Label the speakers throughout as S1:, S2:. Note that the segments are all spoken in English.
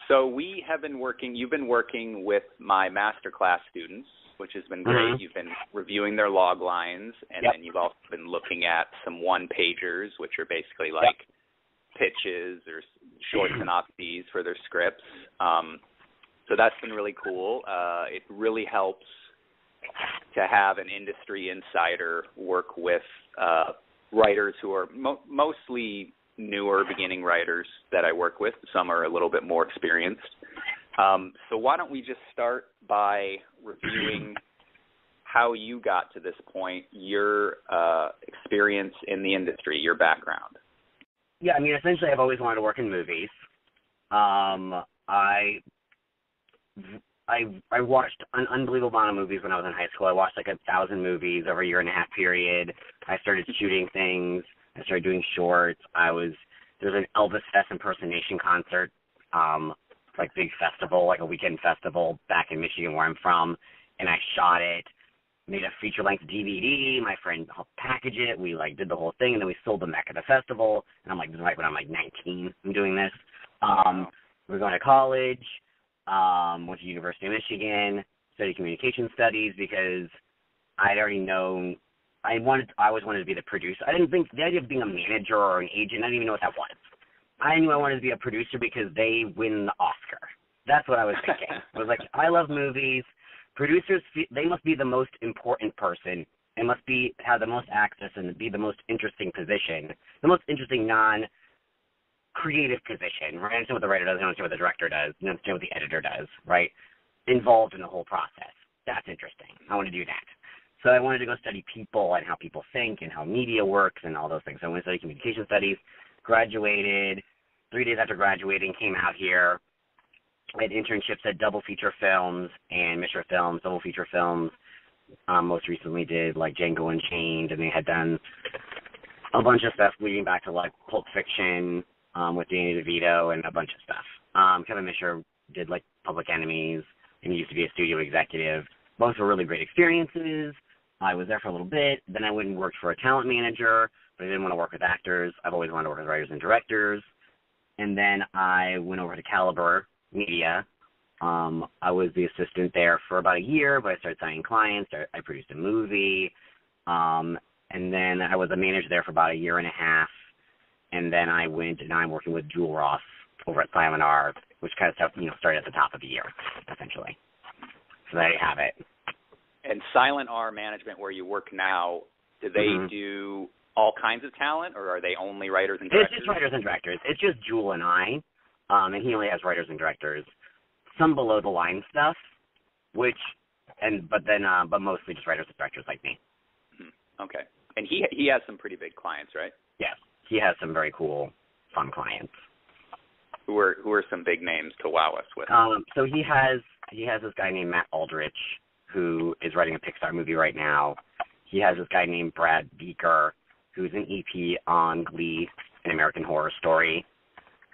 S1: So you've been working with my masterclass students, which has been great.
S2: Mm-hmm.
S1: You've been reviewing their log lines, and then you've also been looking at some one-pagers, which are basically like pitches or short synopses for their scripts. So that's been really cool. It really helps to have an industry insider work with writers who are mostly newer beginning writers that I work with. Some are a little bit more experienced. So why don't we just start by reviewing how you got to this point, your experience in the industry, your background.
S2: Yeah, I mean, essentially I've always wanted to work in movies. I watched an unbelievable amount of movies when I was in high school. I watched like 1,000 movies over a 1.5-year period. I started shooting things. I started doing shorts. There's an Elvis Fest impersonation concert, like big festival, like a weekend festival back in Michigan where I'm from, and I shot it, made a feature-length DVD. My friend helped package it. We like did the whole thing, and then we sold them back at the festival. And I'm like, this is like when I'm like 19. I'm doing this. We're going to college. Went to University of Michigan, studied communication studies because I'd already known I always wanted to be the producer. I didn't think the idea of being a manager or an agent, I didn't even know what that was. I knew I wanted to be a producer because they win the Oscar. That's what I was thinking. I was like, I love movies. Producers, they must be the most important person. They must have the most access and be the most interesting position, the most interesting non-creative position. Right? I understand what the writer does. I understand what the director does. I understand what the editor does. Right? Involved in the whole process. That's interesting. I want to do that. So I wanted to go study people and how people think and how media works and all those things. So I went to study communication studies, graduated. 3 days after graduating, came out here. I had internships at Double Feature Films and Mishra Films, Double Feature Films. Most recently did like Django Unchained, and they had done a bunch of stuff leading back to like Pulp Fiction with Danny DeVito and a bunch of stuff. Kevin Mishra did like Public Enemies, and he used to be a studio executive. Both were really great experiences. I was there for a little bit. Then I went and worked for a talent manager, but I didn't want to work with actors. I've always wanted to work with writers and directors. And then I went over to Caliber Media. I was the assistant there for about a year, but I started signing clients. I produced a movie. And then I was a manager there for about 1.5 years. And then I went, and now I'm working with Jewel Ross over at Silent R, which kind of stuff, started at the top of the year, essentially. So there you have it.
S1: And Silent R Management, where you work now, do they do all kinds of talent, or are they only writers and directors?
S2: It's just writers and directors. It's just Jewel and I, and he only has writers and directors. Some below-the-line stuff, but mostly just writers and directors like me.
S1: Okay. And he has some pretty big clients, right?
S2: Yes. He has some very cool, fun clients.
S1: Who are some big names to wow us with?
S2: So he has this guy named Matt Aldrich, who is writing a Pixar movie right now. He has this guy named Brad Beaker, who's an EP on Glee, an American Horror Story.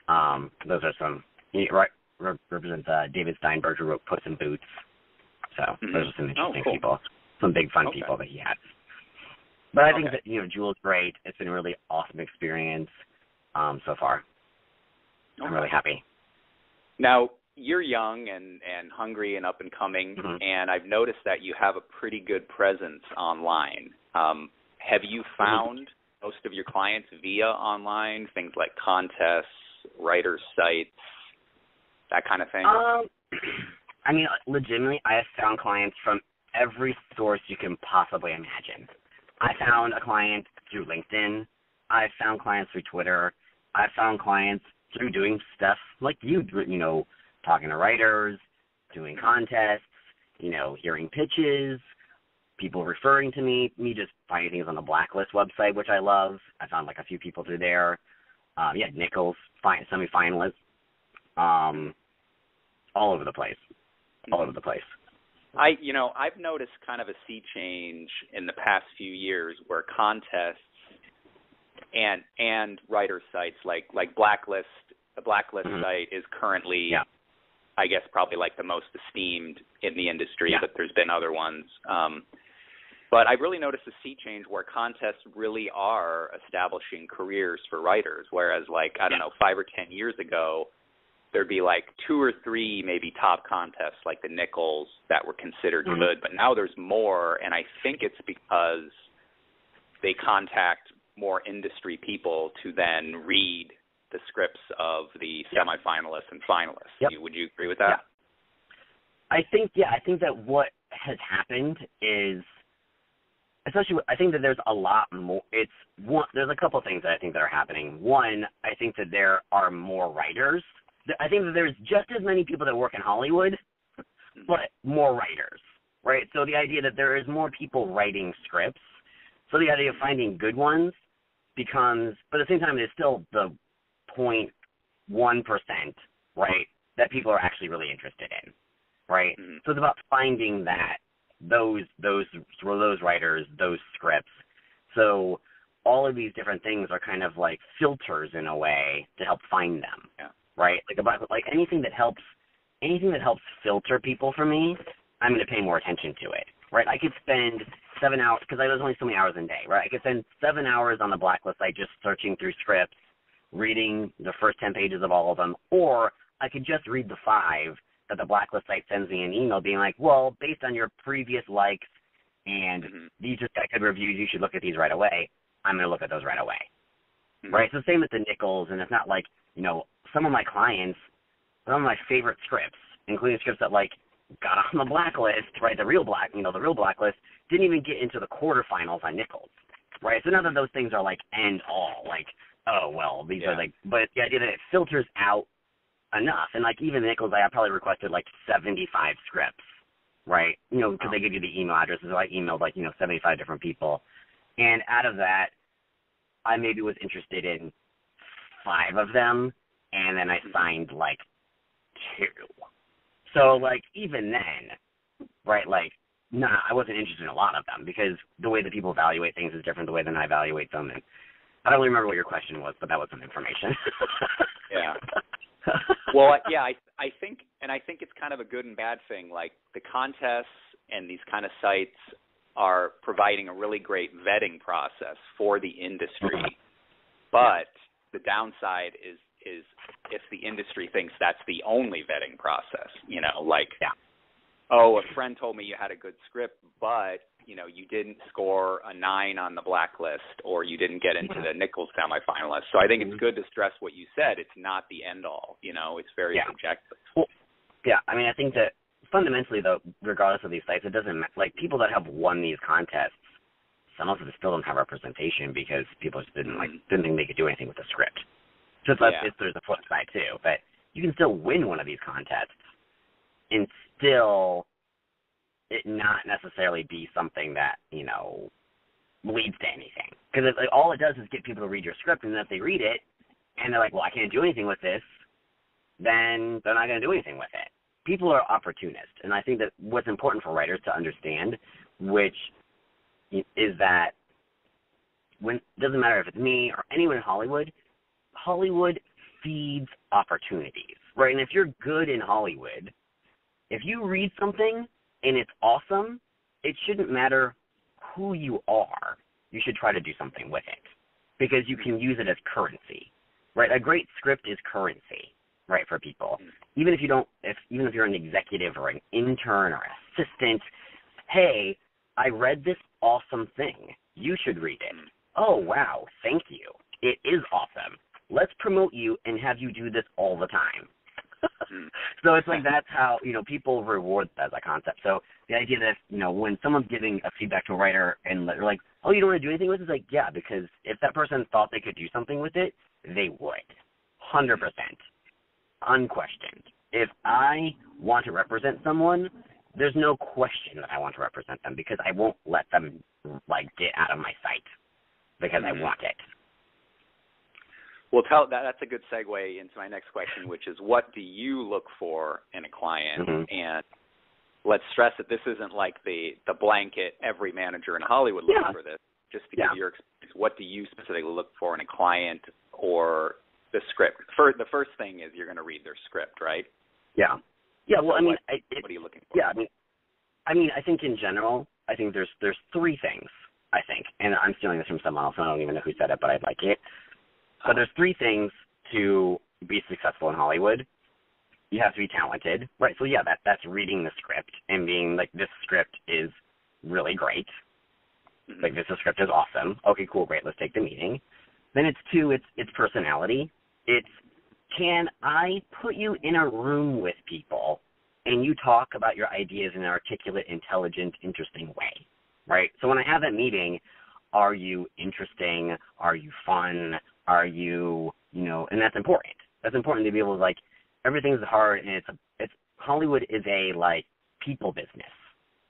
S2: Those are some. He represents David Steinberg, who wrote Puss in Boots. So those are some interesting people, some big fun people that he has. But I think that Jewel's great. It's been a really awesome experience so far. I'm really happy.
S1: Now, you're young and hungry and up and coming, and I've noticed that you have a pretty good presence online. Have you found most of your clients via online, things like contests, writers' sites, that kind of thing?
S2: I mean, legitimately, I have found clients from every source you can possibly imagine. I found a client through LinkedIn. I found clients through Twitter. I found clients through doing stuff like you talking to writers, doing contests, hearing pitches, people referring to me just finding things on the Blacklist website, which I love. I found like a few people through there. Nichols, semi-finalists, all over the place.
S1: I've noticed kind of a sea change in the past few years where contests and writer sites like Blacklist, the Blacklist site is currently, I guess, probably like the most esteemed in the industry, but there's been other ones. But I've really noticed a sea change where contests really are establishing careers for writers, whereas 5 or 10 years ago, there'd be like 2 or 3 maybe top contests like the Nichols that were considered good, but now there's more, and I think it's because they contact more industry people to then read the scripts of the semifinalists and finalists.
S2: Yep.
S1: Would you agree with that?
S2: I think that what has happened is, especially, I think that there's a lot more. There's a couple things that I think that are happening. One, I think that there are more writers. I think that there's just as many people that work in Hollywood, but more writers, right? So the idea that there is more people writing scripts, so the idea of finding good ones becomes, but at the same time, it's still the 0.1%, right, that people are actually really interested in, right? Mm-hmm. So it's about finding those writers, those scripts. So all of these different things are kind of like filters in a way to help find them, right? Like anything that helps filter people for me, I'm going to pay more attention to it, right? I could spend 7 hours, because there's only so many hours in a day, right? I could spend 7 hours on the blacklist site just searching through scripts, reading the first 10 pages of all of them, or I could just read the 5 that the blacklist site sends me an email being like, well, based on your previous likes and these just got good reviews, you should look at these right away. I'm going to look at those right away, right? So same with the Nichols, and it's not like, some of my clients, some of my favorite scripts, including scripts that like got on the blacklist, right? The real blacklist didn't even get into the quarterfinals on Nichols, right? So none of those things are like end all, like, oh, well, these are like, but the idea that it filters out enough. And like even Nichols, I probably requested like 75 scripts, right? Because they give you the email addresses. So I emailed like, 75 different people. And out of that, I maybe was interested in 5 of them. And then I signed like 2. So like even then, right, like, I wasn't interested in a lot of them because the way that people evaluate things is different the way that I evaluate them. And I don't remember what your question was, but that was some information.
S1: Yeah. Well, yeah, I think it's kind of a good and bad thing. Like the contests and these kind of sites are providing a really great vetting process for the industry. But the downside is if the industry thinks that's the only vetting process, oh, a friend told me you had a good script, but, you didn't score a 9 on the blacklist or you didn't get into the Nichols semifinalist. So I think it's good to stress what you said. It's not the end all, it's very subjective.
S2: Well, I mean, I think that fundamentally, though, regardless of these sites, it doesn't matter. Like people that have won these contests, some of them still don't have representation because people just didn't think they could do anything with the script. So there's a flip side too, but you can still win one of these contests and still it not necessarily be something that, leads to anything. Because like, all it does is get people to read your script, and then if they read it and they're like, well, I can't do anything with this, then they're not going to do anything with it. People are opportunists, and I think that what's important for writers to understand, which is that it doesn't matter if it's me or anyone in Hollywood feeds opportunities, right? And if you're good in Hollywood, if you read something and it's awesome, it shouldn't matter who you are. You should try to do something with it because you can use it as currency, right? A great script is currency, right, for people. Even if you're an executive or an intern or assistant, hey, I read this awesome thing. You should read it. Oh, wow, thank you. It is awesome. Let's promote you and have you do this all the time. So it's like that's how, people reward that as a concept. So the idea that, when someone's giving a feedback to a writer and they're like, oh, you don't want to do anything with it? It's like, yeah, because if that person thought they could do something with it, they would. 100%. Unquestioned. If I want to represent someone, there's no question that I want to represent them because I won't let them, get out of my sight because I want it.
S1: Well, that's a good segue into my next question, which is what do you look for in a client? And let's stress that this isn't like the blanket every manager in Hollywood looks for this. Just to give your experience, what do you specifically look for in a client or the script? The first thing is you're going to read their script, right? Yeah. Yeah. Well,
S2: so
S1: what are you looking for?
S2: Yeah. I think in general, I think there's 3 things. I think, and I'm stealing this from someone else. I don't even know who said it, but I like it. But there's 3 things to be successful in Hollywood. you have to be talented, right? So yeah, that's reading the script and being like, this script is really great. Like, this script is awesome. Okay, cool, great, let's take the meeting. Then it's 2, it's personality. It's, can I put you in a room with people and you talk about your ideas in an articulate, intelligent, interesting way, right? So when I have that meeting, are you interesting? Are you fun? Are you, and that's important. That's important to be able to, like, everything's hard, and it's Hollywood is a, like, people business,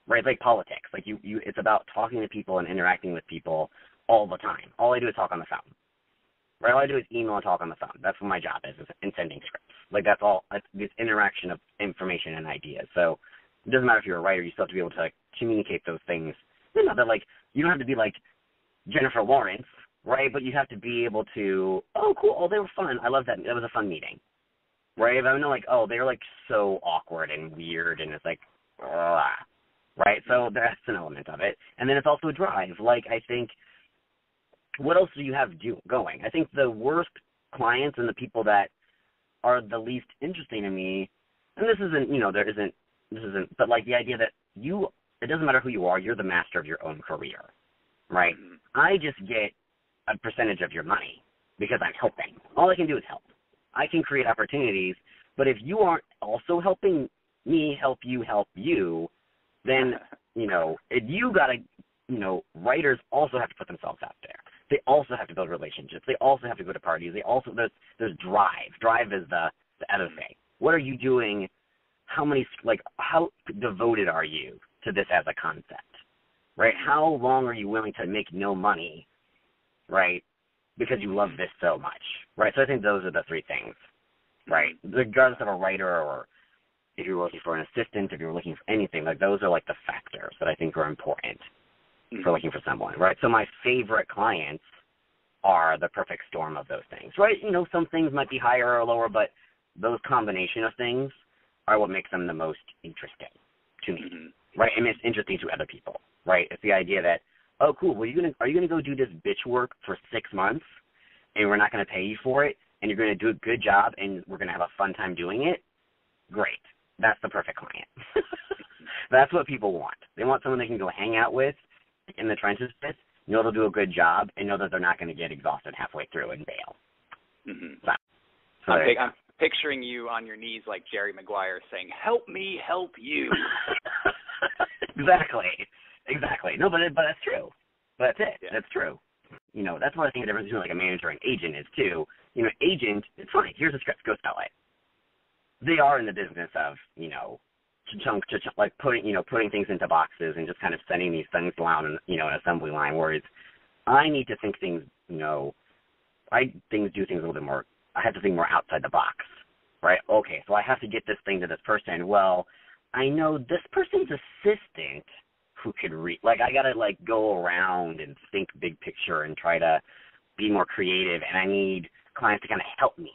S2: right? It's like politics. Like, it's about talking to people and interacting with people all the time. All I do is talk on the phone, right? All I do is email and talk on the phone. That's what my job is in sending scripts. Like, that's all. It's this interaction of information and ideas. So it doesn't matter if you're a writer. You still have to be able to, like, communicate those things. That, like, you don't have to be like Jennifer Lawrence, right? But you have to be able to, oh, cool, oh, they were fun. I love that. That was a fun meeting, right? If I know, like, oh, they're, like, so awkward and weird, and it's like, right? So that's an element of it. And then it's also a drive. Like, I think, what else do you have going? I think the worst clients and the people that are the least interesting to me, and this isn't, but, like, the idea that it doesn't matter who you are, you're the master of your own career, right? I just get a percentage of your money because I'm helping. All I can do is help. I can create opportunities, but if you aren't also helping me help you, then, you gotta, writers also have to put themselves out there. They also have to build relationships. They also have to go to parties. There's drive. Drive is the other thing. What are you doing? How devoted are you to this as a concept, right? How long are you willing to make no money, right, because you love this so much, right? So I think those are the 3 things, right? Regardless of a writer, or if you're looking for an assistant, if you're looking for anything, like, those are, like, the factors that I think are important for looking for someone, right? So my favorite clients are the perfect storm of those things, right? Some things might be higher or lower, but those combination of things are what makes them the most interesting to me, right? And it's interesting to other people, right? It's the idea that, oh, cool, well, are you gonna go do this bitch work for 6 months, and we're not gonna pay you for it, and you're gonna do a good job, and we're gonna have a fun time doing it? Great, that's the perfect client. That's what people want. They want someone they can go hang out with in the trenches with, they'll do a good job, and know that they're not gonna get exhausted halfway through and bail. So
S1: I'm picturing you on your knees like Jerry Maguire saying, "Help me, help you."
S2: Exactly. No, but that's true. But that's it. Yeah. That's true. That's what I think the difference between, like, a manager and agent is too. Agent, it's fine. Here's a script. Go sell it. They are in the business of, like, putting things into boxes and just kind of sending these things down, an assembly line. Whereas I need to think things, I do things a little bit more. I have to think more outside the box, right? Okay, so I have to get this thing to this person. Well, I know this person's assistant who could read. Like, I got to, like, go around and think big picture and try to be more creative, and I need clients to kind of help me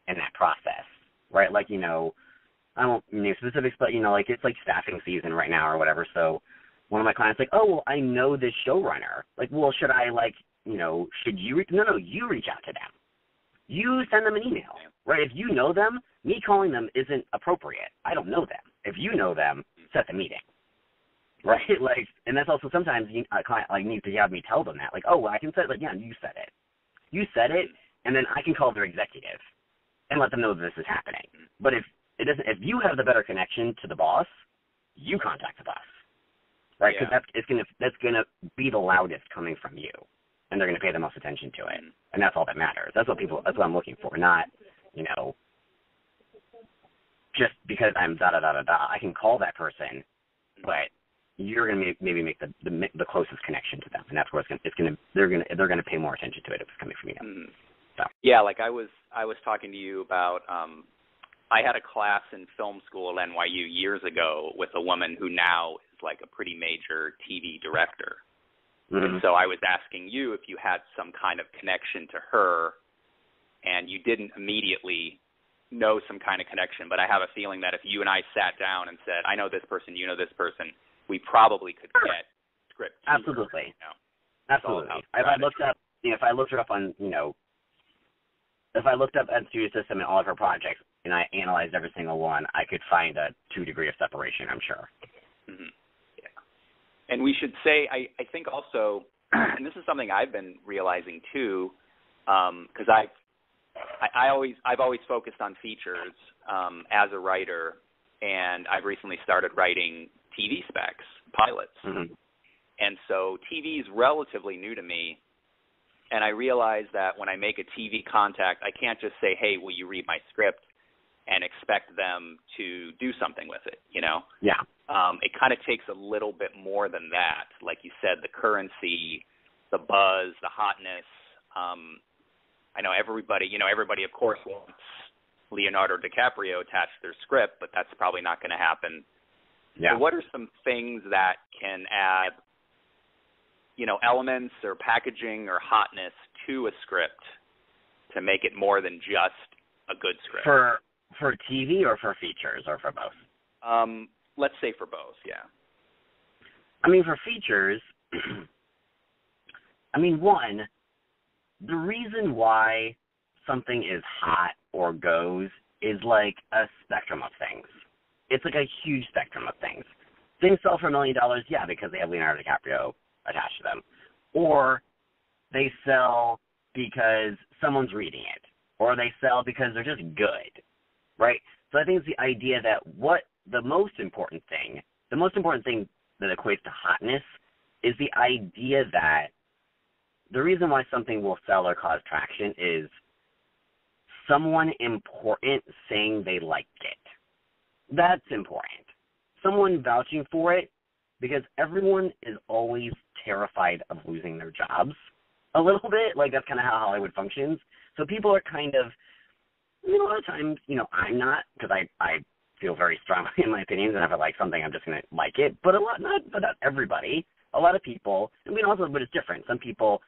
S2: in that process, right? Like, I won't name specifics, but, like, it's, like, staffing season right now or whatever, so one of my clients, like, oh, well, I know this showrunner. Like, well, should I, like, should you No, you reach out to them. You send them an email, right? If you know them, me calling them isn't appropriate. I don't know them. If you know them, set the meeting, right? Like, and that's also sometimes a client, like, needs to have me tell them that. Like, oh, well, I can say, like, yeah, you said it. You said it, and then I can call their executive and let them know that this is happening. But if you have the better connection to the boss, you contact the boss, right? Because that's gonna be the loudest coming from you, and they're gonna pay the most attention to it, and that's all that matters. That's what I'm looking for, not, just because I'm da-da-da-da-da. I can call that person, but you're gonna maybe make the closest connection to them, and that's where they're gonna pay more attention to it if it's coming from you. So.
S1: Yeah, like I was talking to you about. I had a class in film school at NYU years ago with a woman who now is like a pretty major TV director. And so I was asking you if you had some kind of connection to her, and you didn't immediately know some kind of connection, but I have a feeling that if you and I sat down and said, I know this person, you know this person, we probably could get script.
S2: Absolutely. Absolutely. If I looked her up on, if I looked up at Studio System and all of her projects, and I analyzed every single one, I could find a 2 degree of separation, I'm sure.
S1: Mm-hmm. Yeah. And we should say, I think also, and this is something I've been realizing too, because I've always focused on features as a writer, and I've recently started writing TV specs, pilots.
S2: Mm-hmm.
S1: And so TV is relatively new to me, and I realize that when I make a TV contact, I can't just say, hey, will you read my script, and expect them to do something with it, you know?
S2: Yeah.
S1: It kind of takes a little bit more than that. Like you said, the currency, the buzz, the hotness. I know everybody, of course, wants Leonardo DiCaprio attached to their script, but that's probably not going to happen.
S2: Yeah.
S1: So what are some things that can add, elements or packaging or hotness to a script to make it more than just a good script?
S2: For TV or for features or for both?
S1: Let's say for both, yeah.
S2: I mean, for features, one, the reason why something is hot or goes is like a spectrum of things. It's like a huge spectrum of things. Things sell for $1 million, yeah, because they have Leonardo DiCaprio attached to them. Or they sell because someone's reading it. Or they sell because they're just good, right? So I think it's the idea that the most important thing that equates to hotness is the idea that the reason why something will sell or cause traction is someone important saying they liked it. That's important. Someone vouching for it, because everyone is always terrified of losing their jobs a little bit. Like, that's kind of how Hollywood functions. So people are kind of, a lot of times, I'm not, because I feel very strongly in my opinions, and if I like something, I'm just going to like it. But not everybody. A lot of people, but it's different. Some people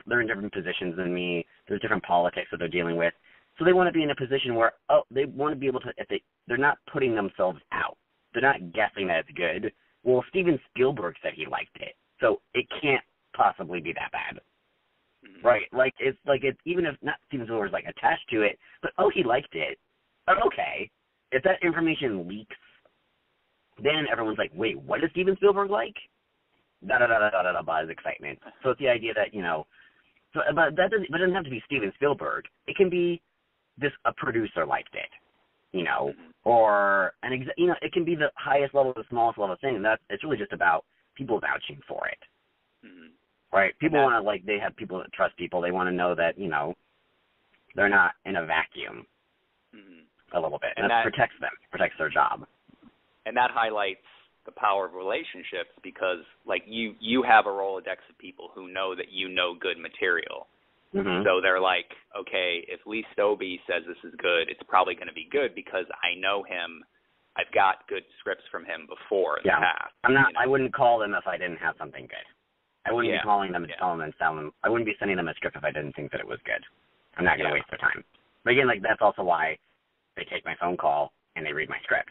S2: they're in different positions than me. There's different politics that they're dealing with. So they want to be in a position where, they want to be able to, they're not putting themselves out. They're not guessing that it's good. Well, Steven Spielberg said he liked it, so it can't possibly be that bad. Mm-hmm. Right? It's even if not Steven Spielberg's attached to it, but he liked it. Okay. If that information leaks, then everyone's like, wait, what does Steven Spielberg like? Buzz excitement. So it's the idea that, but it doesn't have to be Steven Spielberg. It can be a producer liked it, or it can be the highest level, the smallest level thing. And it's really just about people vouching for it. Mm-hmm. Right? People want to, they have people that trust people. They want to know that, they're not in a vacuum. Mm-hmm. A little bit. And that protects them, protects their job.
S1: And that highlights the power of relationships because, you have a Rolodex of people who know that you know good material. Mm-hmm. So they're like, okay, if Lee Stobby says this is good, it's probably going to be good because I know him. I've got good scripts from him before in the past.
S2: I wouldn't call them if I didn't have something good. I wouldn't be calling them and telling them and selling them. I wouldn't be sending them a script if I didn't think that it was good. I'm not going to waste their time. But again, that's also why they take my phone call and they read my script.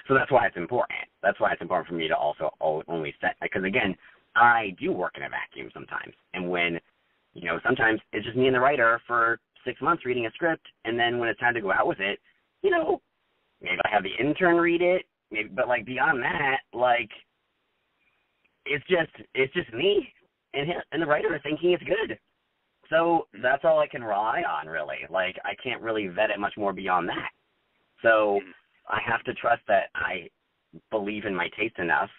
S2: So that's why it's important. That's why it's important for me to also only set, because again, I do work in a vacuum sometimes. And when, sometimes it's just me and the writer for 6 months reading a script, and then when it's time to go out with it, maybe I have the intern read it, but beyond that, it's just me and the writer thinking it's good. So that's all I can rely on, really. I can't really vet it much more beyond that. So I have to trust that I believe in my taste enough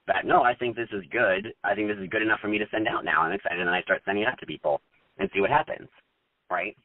S2: that, no, I think this is good. I think this is good enough for me to send out now. I'm excited, and I start sending it out to people and see what happens, right?